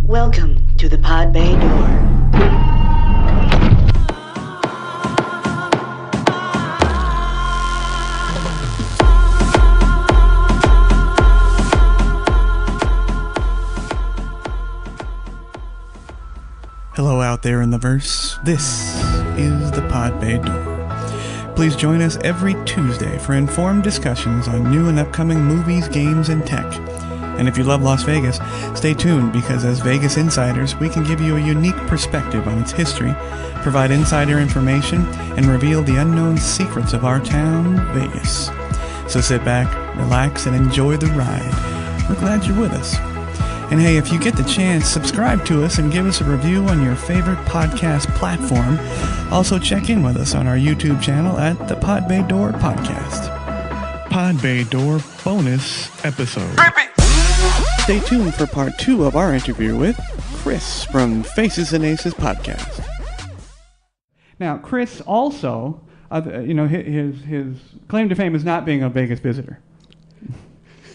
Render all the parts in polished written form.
Welcome to the Pod Bay Door. Hello out there in the verse. This is the Pod Bay Door. Please join us every Tuesday for informed discussions on new and upcoming movies, games, and tech. And if you love Las Vegas, stay tuned because as Vegas insiders, we can give you a unique perspective on its history, provide insider information, and reveal the unknown secrets of our town, Vegas. So sit back, relax, and enjoy the ride. We're glad you're with us. And hey, if you get the chance, subscribe to us and give us a review on your favorite podcast platform. Also check in with us on our YouTube channel at the Pod Bay Door Podcast. Pod Bay Door bonus episode. Stay tuned for part 2 of our interview with Chris from Faces and Aces podcast. Now, Chris also, his claim to fame is not being a Vegas visitor.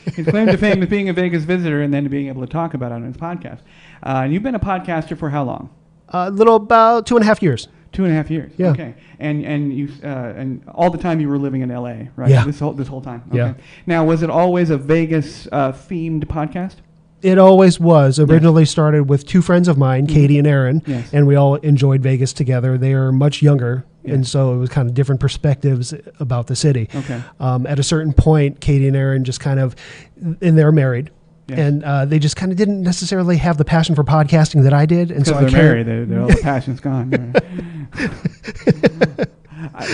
His claim to fame is being a Vegas visitor and then being able to talk about it on his podcast. And you've been a podcaster for how long? A little about 2.5 years. 2.5 years. Yeah. Okay. And you and all the time you were living in LA, right? Yeah. This whole time. Okay. Yeah. Now, was it always a Vegas themed podcast? It always was. Originally started with two friends of mine, Katie and Aaron, and we all enjoyed Vegas together. They are much younger, and so it was kind of different perspectives about the city. Okay. At a certain point, Katie and Aaron just kind of, and they're married, and they just kind of didn't necessarily have the passion for podcasting that I did. And so they're married, all the passion's gone.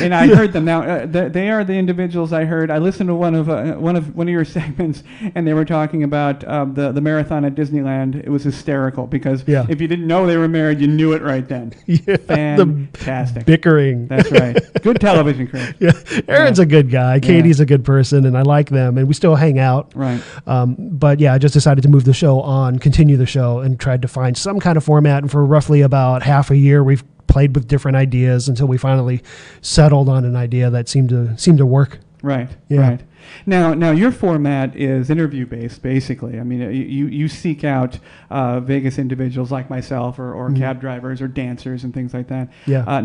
And I heard them now. They are the individuals I heard. I listened to one of your segments, and they were talking about the marathon at Disneyland. It was hysterical because if you didn't know they were married, you knew it right then. Yeah, fantastic. Bickering. That's right. Good television, Chris. Yeah, Aaron's a good guy. Katie's a good person, and I like them, and we still hang out. Right. But yeah, I just decided to move the show on, continue the show, and tried to find some kind of format. And for roughly about half a year, we've played with different ideas until we finally settled on an idea that seemed to work. Right. Yeah. Right. Now your format is interview based, basically. I mean, you seek out Vegas individuals like myself, or cab drivers, or dancers, and things like that. Yeah.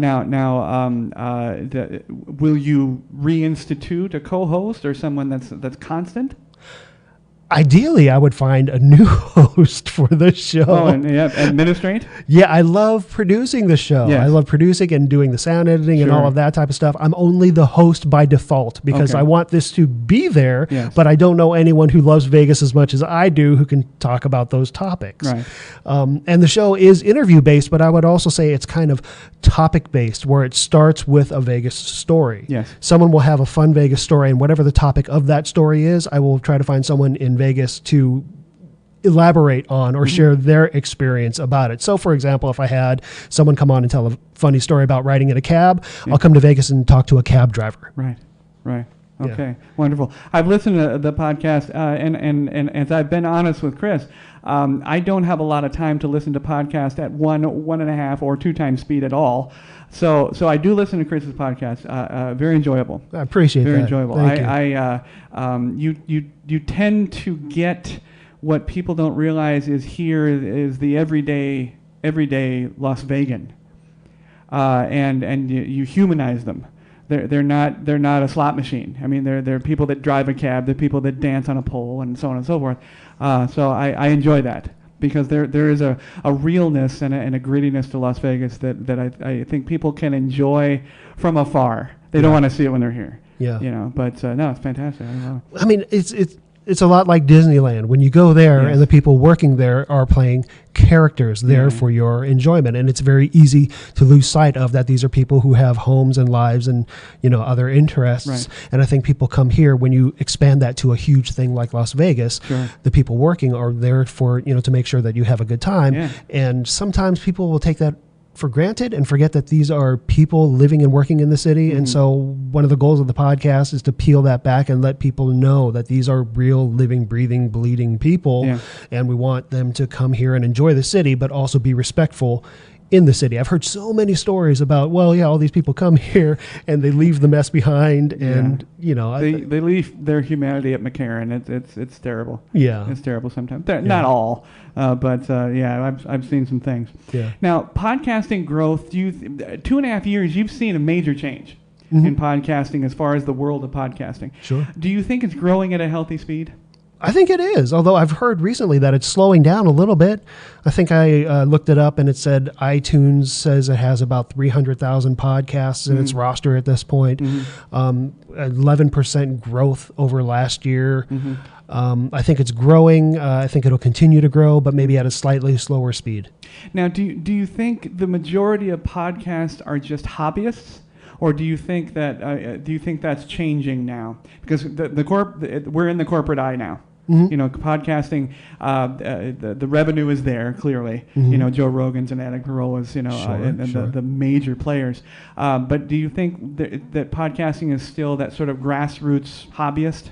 Will you reinstitute a co-host or someone that's constant? Ideally, I would find a new host for the show. Oh, and administrate? Yeah, I love producing the show. Yes. I love producing and doing the sound editing and all of that type of stuff. I'm only the host by default because I want this to be there, but I don't know anyone who loves Vegas as much as I do who can talk about those topics. Right. And the show is interview-based, but I would also say it's kind of topic-based, where it starts with a Vegas story. Yes. Someone will have a fun Vegas story, and whatever the topic of that story is, I will try to find someone in Vegas to elaborate on or share their experience about it. So, for example, if I had someone come on and tell a funny story about riding in a cab, I'll come to Vegas and talk to a cab driver. Right. Okay, wonderful. I've listened to the podcast, and as I've been honest with Chris, I don't have a lot of time to listen to podcasts at 1.5, or 2 times speed at all. So I do listen to Chris's podcast. Very enjoyable. I appreciate that. Very enjoyable. Thank you. You tend to get what people don't realize is the everyday Las Vegan, and you humanize them. They're not a slot machine. I mean, they're people that drive a cab. They're people that dance on a pole, and so on and so forth. So I enjoy that because there is a realness and a grittiness to Las Vegas that I think people can enjoy from afar. They don't want to see it when they're here. Yeah. But no, it's fantastic. I mean, it's a lot like Disneyland. When you go there and the people working there are playing characters there for your enjoyment, and it's very easy to lose sight of that these are people who have homes and lives and other interests. Right. And I think people come here when you expand that to a huge thing like Las Vegas. Sure. The people working are there for to make sure that you have a good time. Yeah. And sometimes people will take that for granted and forget that these are people living and working in the city. And so one of the goals of the podcast is to peel that back and let people know that these are real, living, breathing, bleeding people. Yeah. And we want them to come here and enjoy the city, but also be respectful in the city. I've heard so many stories about, well, yeah, all these people come here and they leave the mess behind, and they leave their humanity at McCarran. It's terrible. Yeah, it's terrible sometimes. Not all, but I've seen some things. Yeah. Now, podcasting growth. 2.5 years, you've seen a major change in podcasting as far as the world of podcasting. Sure. Do you think it's growing at a healthy speed? I think it is, although I've heard recently that it's slowing down a little bit. I think I looked it up, and it said iTunes says it has about 300,000 podcasts in its roster at this point. 11% growth over last year. I think it's growing. I think it'll continue to grow, but maybe at a slightly slower speed. Now, do you think the majority of podcasts are just hobbyists? Or do you think that's changing now? Because we're in the corporate eye now. Podcasting, the revenue is there clearly. Joe Rogan's and Adam Carolla's, and the major players. But do you think that podcasting is still that sort of grassroots hobbyist?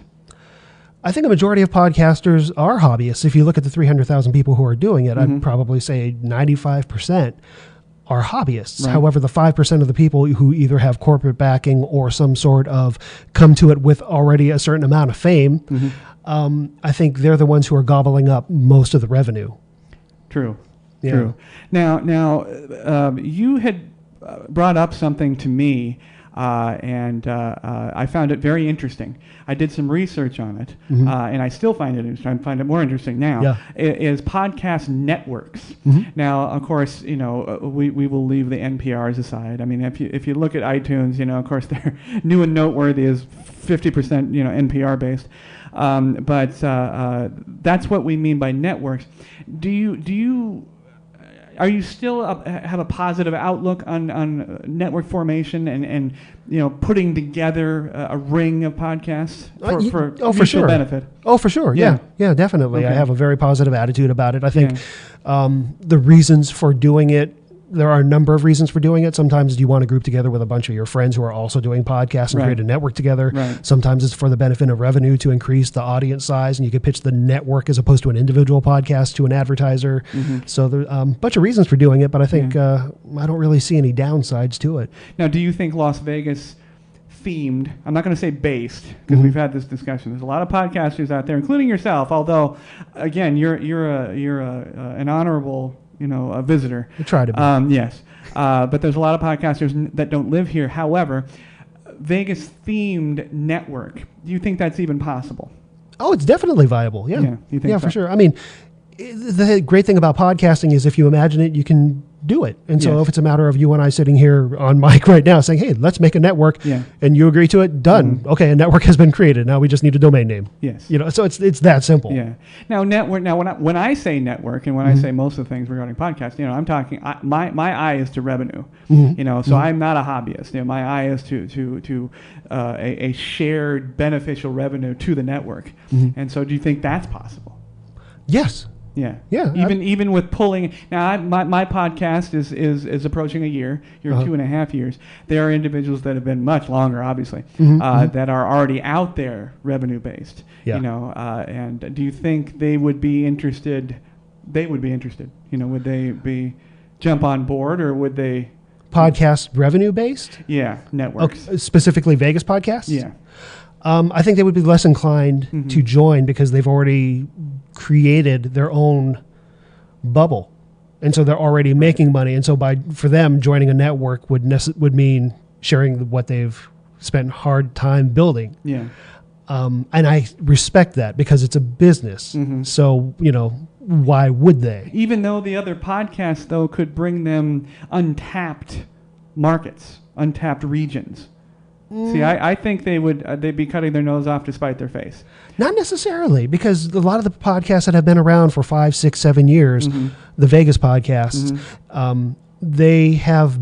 I think a majority of podcasters are hobbyists. If you look at the 300,000 people who are doing it, I'd probably say 95% are hobbyists. Right. However, the 5% of the people who either have corporate backing or some sort of come to it with already a certain amount of fame, I think they're the ones who are gobbling up most of the revenue. True. Yeah. True. Now, you had brought up something to me, and I found it very interesting. I did some research on it, and I still find it interesting. I find it more interesting now. Yeah. Is podcast networks. Now, of course, we will leave the NPRs aside. I mean, if you look at iTunes, of course, they're new and noteworthy is 50% NPR based, but that's what we mean by networks. Are you still have a positive outlook on network formation and putting together a ring of podcasts for mutual benefit? Oh, for sure. Yeah, definitely. Okay. I have a very positive attitude about it. I think the reasons for doing it, there are a number of reasons for doing it. Sometimes you want to group together with a bunch of your friends who are also doing podcasts and create a network together. Right. Sometimes it's for the benefit of revenue to increase the audience size, and you could pitch the network as opposed to an individual podcast to an advertiser. So there's a bunch of reasons for doing it, but I think I don't really see any downsides to it. Now, do you think Las Vegas themed, I'm not going to say based, because we've had this discussion. There's a lot of podcasters out there, including yourself, although, again, you're an honorable a visitor. I try to be. Yes. But there's a lot of podcasters that don't live here. However, Vegas-themed network, do you think that's even possible? Oh, it's definitely viable. Yeah. You think so? For sure. I mean, the great thing about podcasting is if you imagine it, you can do it. And so if it's a matter of you and I sitting here on mic right now saying, hey, let's make a network, and you agree to it, done. Okay, a network has been created. Now we just need a domain name. Yes. So it's that simple. Yeah. Now, network. Now, when I say network, and when I say most of the things regarding podcasts, I'm talking. My eye is to revenue. So I'm not a hobbyist. My eye is to a shared beneficial revenue to the network. And so, do you think that's possible? Yes. Yeah. Yeah. Even with pulling now, my podcast is approaching a year. You're 2.5 years. There are individuals that have been much longer, obviously, that are already out there revenue based. Yeah. And do you think they would be interested? They would be interested. Would they be jump on board, or would they? Podcast revenue based? Yeah, networks. Specifically Vegas podcasts? Yeah. I think they would be less inclined to join because they've already created their own bubble, and so they're already making money. And so for them, joining a network would mean sharing what they've spent hard time building. Yeah. And I respect that because it's a business. So why would they? Even though the other podcasts though could bring them untapped markets, untapped regions. See, I think they'd be cutting their nose off to spite their face. Not necessarily, because a lot of the podcasts that have been around for 5, 6, 7 years, the Vegas podcasts, they have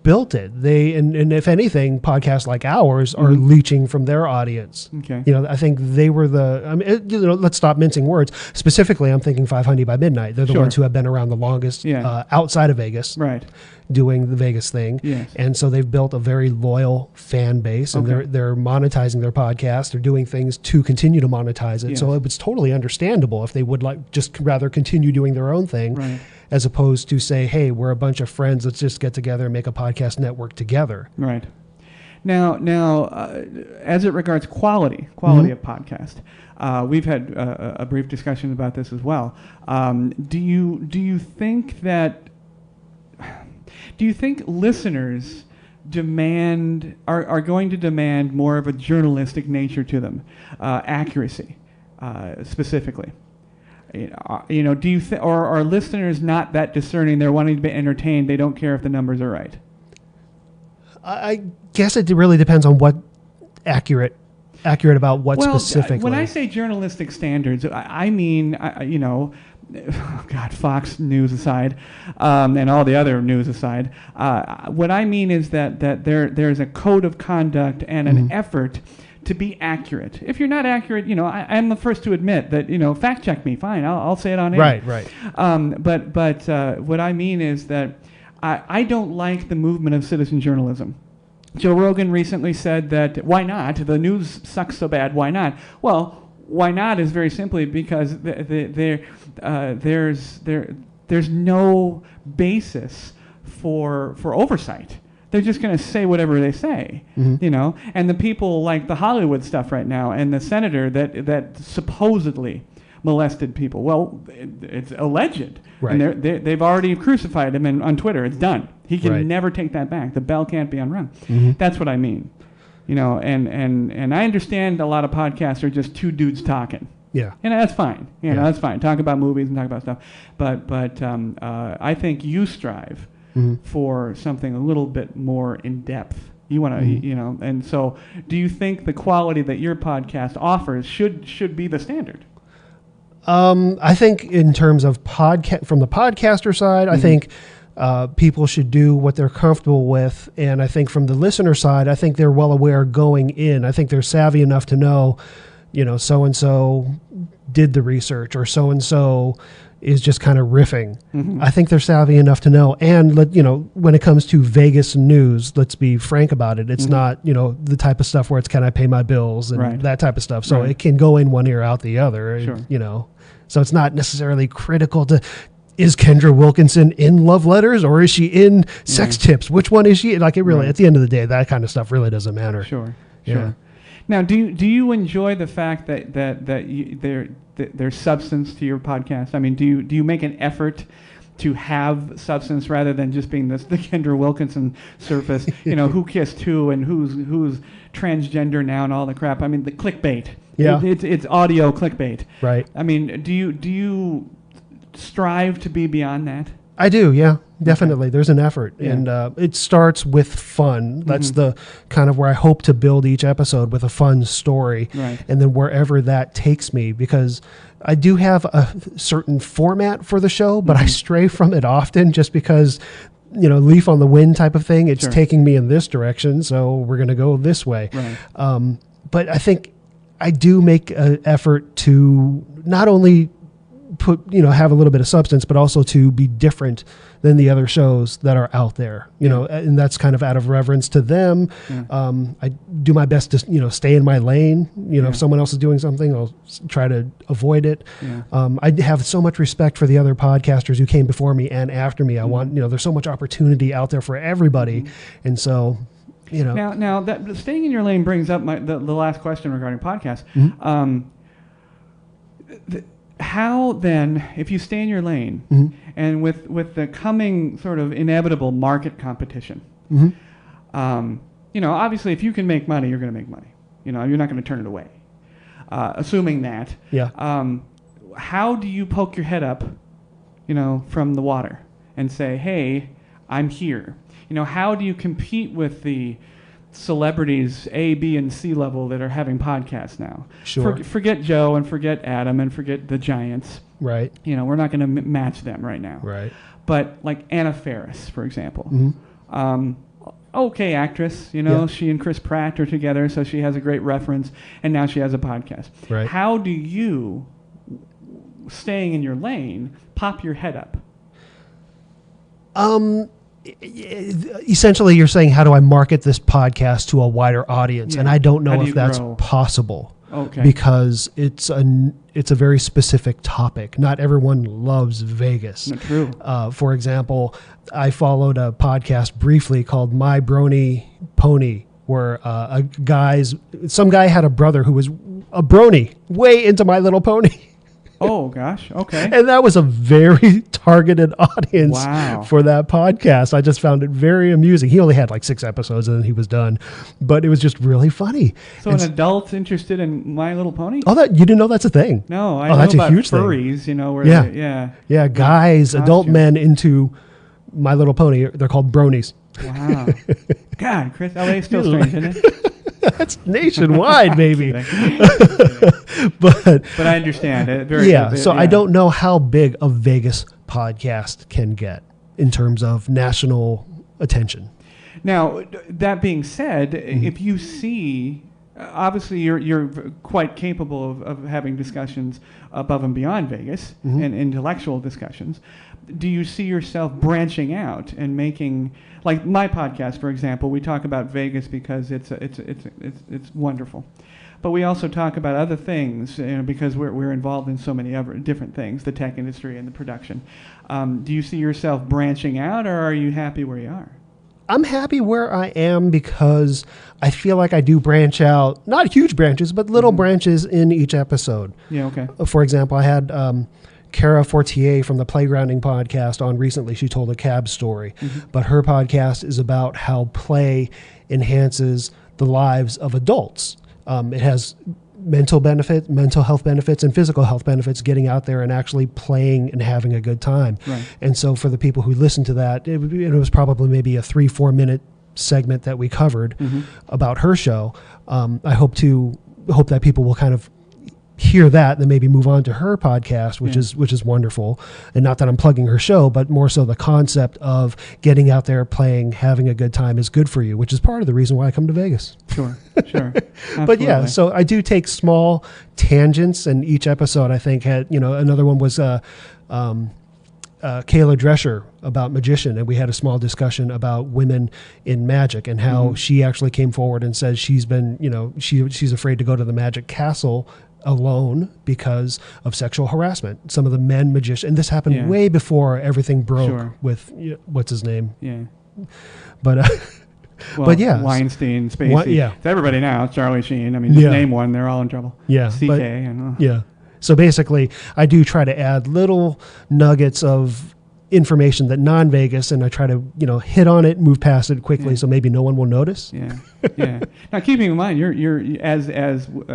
built it. And if anything, podcasts like ours are leeching from their audience. Okay. I think they were let's stop mincing words. Specifically, I'm thinking 500 by Midnight. They're the ones who have been around the longest outside of Vegas. Right. Doing the Vegas thing. Yes. And so they've built a very loyal fan base, and they're monetizing their podcast. They're doing things to continue to monetize it. Yes. So it's totally understandable if they would just rather continue doing their own thing. Right. as opposed to say, hey, we're a bunch of friends, let's just get together and make a podcast network together. Right. Now, as it regards quality of podcast, we've had a brief discussion about this as well. Do you think listeners are going to demand more of a journalistic nature to them, accuracy, specifically? You know, do you or are listeners not that discerning? They're wanting to be entertained. They don't care if the numbers are right. I guess it really depends on what accurate about what specifically. When I say journalistic standards, I mean, you know, Fox News aside, and all the other news aside, what I mean is that there's a code of conduct and an effort to be accurate. If you're not accurate, you know, I'm the first to admit that, you know, fact check me, fine, I'll say it on air. Right. But what I mean is that I don't like the movement of citizen journalism. Joe Rogan recently said that, why not? The news sucks so bad, why not? Well, why not is very simply because there's no basis for oversight. They're just going to say whatever they say, you know? And the people like the Hollywood stuff right now and the senator that supposedly molested people. Well, it's alleged. Right. And they've already crucified him on Twitter. It's done. He can never take that back. The bell can't be unrung. That's what I mean. You know, and I understand a lot of podcasts are just two dudes talking. Yeah. And that's fine. You know, that's fine. Talk about movies and talk about stuff. But I think you strive for something a little bit more in depth. You want to, you know, and so do you think the quality that your podcast offers should be the standard? I think in terms of from the podcaster side, I think people should do what they're comfortable with. And I think from the listener side, I think they're well aware going in. I think they're savvy enough to know, you know, so-and-so did the research or so-and-so is just kind of riffing. I think they're savvy enough to know. And, you know, when it comes to Vegas news, let's be frank about it. It's not, you know, the type of stuff where it's, can I pay my bills and that type of stuff. So it can go in one ear, out the other, and, you know. So it's not necessarily critical to, is Kendra Wilkinson in Love Letters or is she in Sex Tips? Which one is she? Like, it really, at the end of the day, that kind of stuff really doesn't matter. Sure. Now, do you enjoy the fact that there's substance to your podcast? I mean, do you make an effort to have substance rather than just being the Kendra Wilkinson surface? You know, who kissed who and who's transgender now and all the crap. I mean, the clickbait. Yeah, it's audio clickbait. Right. I mean, do you strive to be beyond that? I do, yeah, definitely. There's an effort, and it starts with fun. That's the kind of where I hope to build each episode, with a fun story, and then wherever that takes me, because I do have a certain format for the show, but I stray from it often just because, you know, leaf on the wind type of thing. It's taking me in this direction, so we're going to go this way. Right. But I think I do make an effort to not only have a little bit of substance, but also to be different than the other shows that are out there, you know, and that's kind of out of reverence to them. I do my best to, you know, stay in my lane. You know, if someone else is doing something, I'll try to avoid it. I have so much respect for the other podcasters who came before me and after me. I want, you know, there's so much opportunity out there for everybody. And so, you know. Now that staying in your lane brings up the last question regarding podcasts. How then, if you stay in your lane, and with the coming sort of inevitable market competition, you know, obviously if you can make money, you're going to make money. You know, you're not going to turn it away. Assuming that, how do you poke your head up, you know, from the water and say, hey, I'm here? You know, how do you compete with the celebrities A, B, and C level that are having podcasts now? Sure. Forget Joe and forget Adam and forget the giants. Right. You know, we're not going to match them right now. Right. But like Anna Faris, for example. Okay, actress. You know, she and Chris Pratt are together, so she has a great reference, and now she has a podcast. Right. How do you, staying in your lane, pop your head up? Essentially, you're saying, how do I market this podcast to a wider audience? And I don't know if that's possible. Okay. because it's a very specific topic. Not everyone loves Vegas. True. For example, I followed a podcast briefly called My Brony Pony, where some guy had a brother who was a brony way into My Little Pony. Oh, gosh. Okay. And that was a very targeted audience Wow. for that podcast. I just found it very amusing. He only had like 6 episodes and then he was done, but it was just really funny. So an adult's interested in My Little Pony? Oh, that you didn't know that's a thing? No, I know that's about a huge furries, thing. where Yeah. Yeah, guys, adult men into My Little Pony, they're called bronies. Wow. God, Chris, LA is still strange, isn't it? That's nationwide, maybe. but I understand it. So I don't know how big a Vegas podcast can get in terms of national attention. Now, that being said, if you see, obviously you're quite capable of having discussions above and beyond Vegas and intellectual discussions. Do you see yourself branching out and making, like my podcast, for example, we talk about Vegas because it's wonderful, but we also talk about other things, because we're involved in so many other different things, the tech industry and the production. Do you see yourself branching out, or are you happy where you are? I'm happy where I am because I feel like I do branch out, not huge branches, but little branches in each episode. Yeah, okay. For example, I had Cara Fortier from the Playgrounding podcast on recently. She told a cab story, but her podcast is about how play enhances the lives of adults. It has mental health benefits, and physical health benefits, getting out there and actually playing and having a good time. Right. And so for the people who listen to that, it was probably maybe a 3-4 minute segment that we covered about her show. I hope that people will kind of hear that and then maybe move on to her podcast, which is wonderful. And not that I'm plugging her show, but more so the concept of getting out there, playing, having a good time is good for you, which is part of the reason why I come to Vegas. Sure. But yeah, so I do take small tangents, and each episode I think had, another one was Kayla Drescher about magician, and we had a small discussion about women in magic and how she actually came forward and says she's been, she's afraid to go to the magic castle alone because of sexual harassment. Some of the men magicians, and this happened way before everything broke with what's his name. Yeah. But but yeah, Weinstein, Spacey. It's everybody now. It's Charlie Sheen. I mean, just name one, they're all in trouble. Yeah. CK. So basically, I do try to add little nuggets of information that non-Vegas, and I try to hit on it, move past it quickly, so maybe no one will notice. Now, keeping in mind, you're as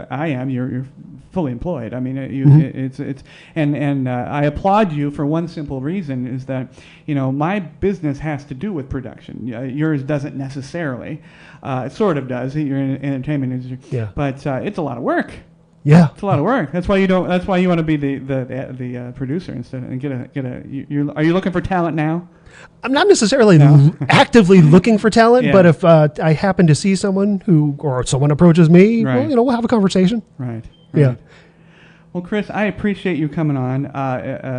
I am, you're fully employed. I mean, it's and I applaud you for one simple reason, is that my business has to do with production. Yours doesn't necessarily. It sort of does. You're in entertainment industry, but it's a lot of work. Yeah, it's a lot of work. That's why you don't. That's why you want to be the producer instead, and get a. Are you looking for talent now? I'm not necessarily actively looking for talent, but if I happen to see someone or someone approaches me, we'll have a conversation. Right. Yeah. Well, Chris, I appreciate you coming on.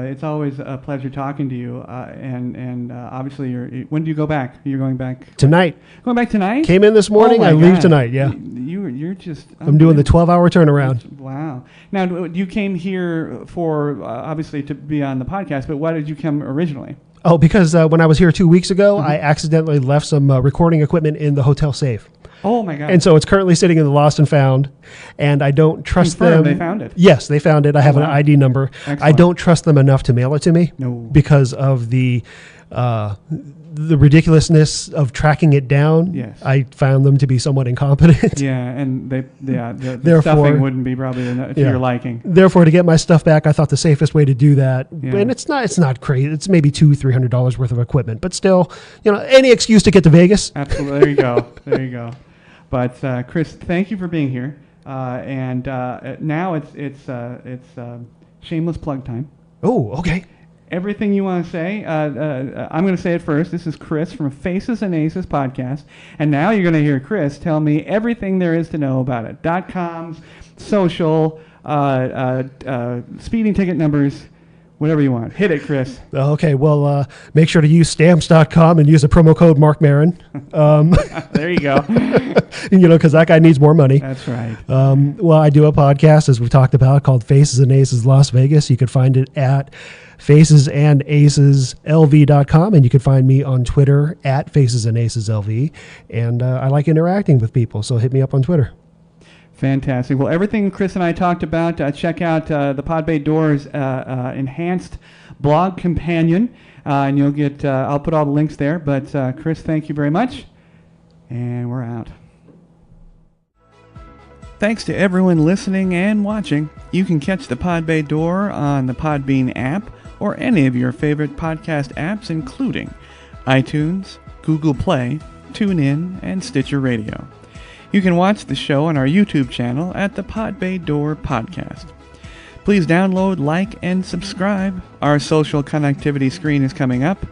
It's always a pleasure talking to you. And obviously, when do you go back? You're going back tonight. Going back tonight? Came in this morning. I leave tonight. Yeah. You're just. I'm doing the 12-hour turnaround. Wow. Now, you came here for obviously to be on the podcast, but why did you come originally? Oh, because when I was here 2 weeks ago, I accidentally left some recording equipment in the hotel safe. Oh my God! And so it's currently sitting in the lost and found, and I don't trust them. They found it. Yes, they found it. I have an ID number. Excellent. I don't trust them enough to mail it to me. No. Because of the ridiculousness of tracking it down. Yes. I found them to be somewhat incompetent. Yeah, and the stuffing wouldn't be probably to your liking. Therefore, to get my stuff back, I thought the safest way to do that, and it's not crazy. It's maybe $200-300 worth of equipment, but still, any excuse to get to Vegas. Absolutely. There you go. There you go. But Chris, thank you for being here. And now it's shameless plug time. Oh, okay. Everything you want to say, I'm going to say it first. This is Chris from Faces and Aces podcast. And now you're going to hear Chris tell me everything there is to know about it. .coms, social, speeding ticket numbers, Whatever you want. Hit it, Chris. Okay, well, make sure to use stamps.com and use the promo code Mark Maron. There you go. Because that guy needs more money. That's right. Well, I do a podcast, as we've talked about, called Faces and Aces Las Vegas. You can find it at facesandacesLV.com, and you can find me on Twitter at FacesandAcesLV. And I like interacting with people, so hit me up on Twitter. Fantastic. Well, everything Chris and I talked about, check out the Pod Bay Doors enhanced blog companion, and you'll get, I'll put all the links there. But Chris, thank you very much, and we're out. Thanks to everyone listening and watching. You can catch the Pod Bay Door on the Podbean app or any of your favorite podcast apps, including iTunes, Google Play, TuneIn, and Stitcher Radio. You can watch the show on our YouTube channel at the Pod Bay Door Podcast. Please download, like, and subscribe. Our social connectivity screen is coming up.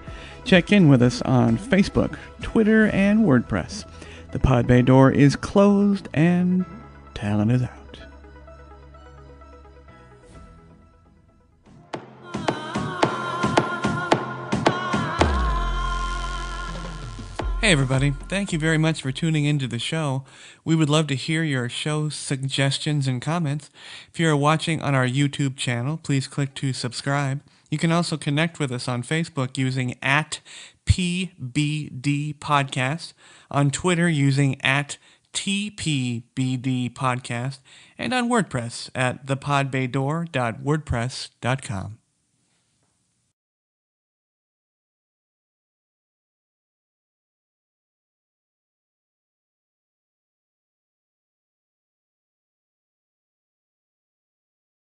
Check in with us on Facebook, Twitter, and WordPress. The Pod Bay Door is closed and talent is out. Hey everybody, thank you very much for tuning into the show. We would love to hear your show suggestions and comments. If you are watching on our YouTube channel, please click to subscribe. You can also connect with us on Facebook using @PBD Podcast, on Twitter using @TPBD Podcast, and on WordPress at thepodbaydoor.wordpress.com.